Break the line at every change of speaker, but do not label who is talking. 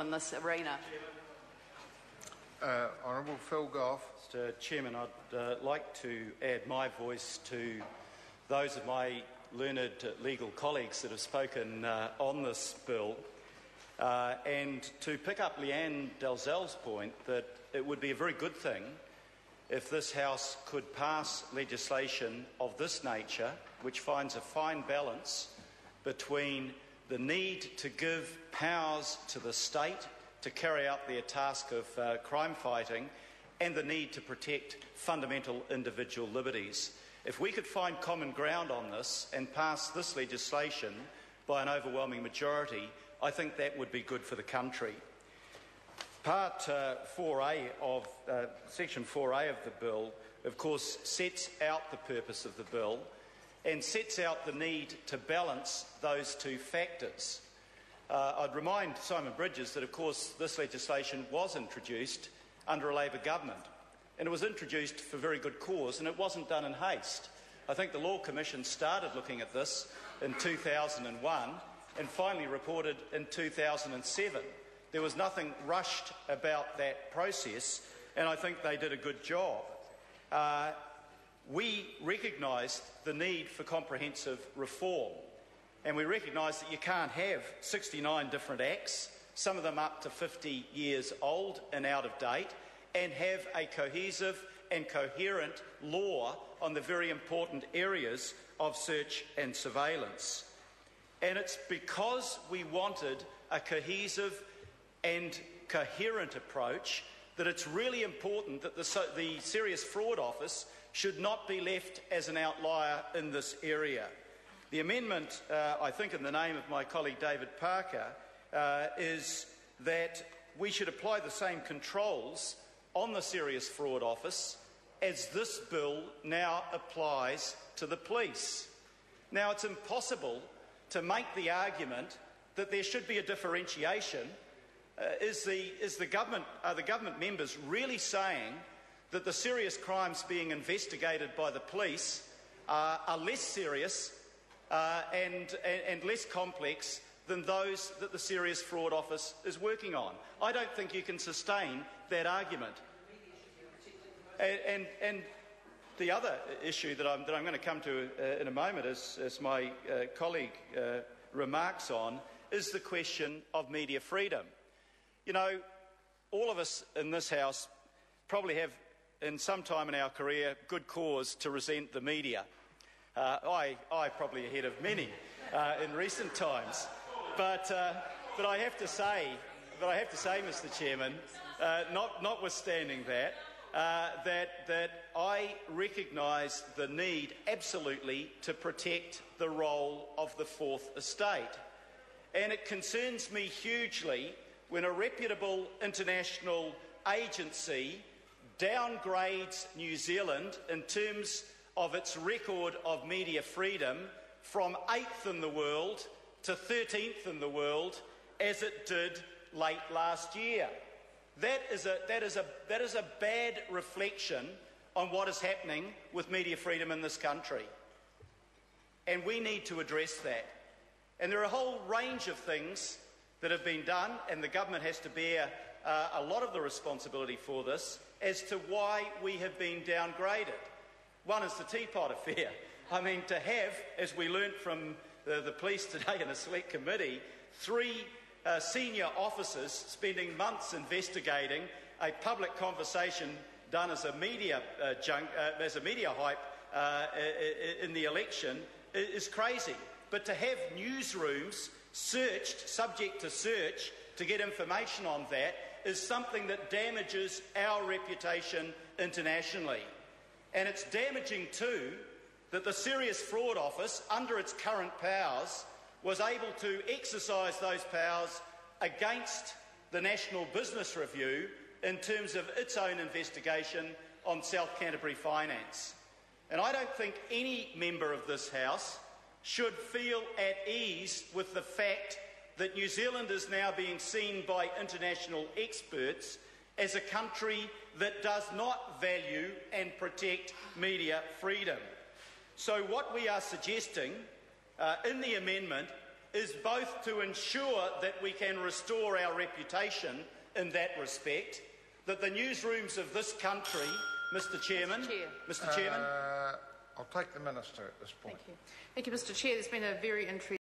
in this arena.
Honourable Phil Goff.
Mr. Chairman, I'd like to add my voice to those of my learned legal colleagues that have spoken on this bill, and to pick up Leanne Dalzell's point that it would be a very good thing if this House could pass legislation of this nature, which finds a fine balance between the need to give powers to the state to carry out their task of crime fighting and the need to protect fundamental individual liberties. If we could find common ground on this and pass this legislation by an overwhelming majority, I think that would be good for the country. Part 4A of Section 4A of the bill, of course, sets out the purpose of the bill and sets out the need to balance those two factors. I'd remind Simon Bridges that, of course, this legislation was introduced under a Labor government, and it was introduced for very good cause, and it wasn't done in haste. I think the Law Commission started looking at this in 2001 and finally reported in 2007. There was nothing rushed about that process, and I think they did a good job. We recognised the need for comprehensive reform, and we recognise that you can't have 69 different acts, some of them up to 50 years old and out of date, and have a cohesive and coherent law on the very important areas of search and surveillance. And it's because we wanted a cohesive and coherent approach that it's really important that the Serious Fraud Office should not be left as an outlier in this area. The amendment, I think in the name of my colleague David Parker, is that we should apply the same controls on the Serious Fraud Office as this bill now applies to the police. Now, it's impossible to make the argument that there should be a differentiation. Are the government members really saying that the serious crimes being investigated by the police are less serious and less complex than those that the Serious Fraud Office is working on? I don't think you can sustain that argument. And the other issue that I'm going to come to in a moment, as my colleague remarks on, is the question of media freedom. You know, all of us in this House probably have, in some time in our career, good cause to resent the media. I probably ahead of many in recent times. But I have to say, Mr. Chairman, notwithstanding that, that I recognise the need absolutely to protect the role of the Fourth Estate. And it concerns me hugely when a reputable international agency downgrades New Zealand in terms of its record of media freedom from 8th in the world to 13th in the world, as it did late last year. That is a bad reflection on what is happening with media freedom in this country. And we need to address that. And there are a whole range of things that have been done, and the government has to bear a lot of the responsibility for this as to why we have been downgraded. One is the Teapot affair. I mean, to have, as we learnt from the police today in a select committee, 3 senior officers spending months investigating a public conversation done as a media hype in the election is crazy. But to have newsrooms searched, subject to search, to get information on that is something that damages our reputation internationally. And it's damaging too that the Serious Fraud Office, under its current powers, was able to exercise those powers against the National Business Review in terms of its own investigation on South Canterbury Finance. And I don't think any member of this House should feel at ease with the fact that New Zealand is now being seen by international experts as a country that does not value and protect media freedom. So what we are suggesting in the amendment is both to ensure that we can restore our reputation in that respect, that the newsrooms of this country, Mr Chairman,
Mr. Chair.
I'll take the Minister at this point.
Thank you. Thank you, Mr. Chair. There's been a very interesting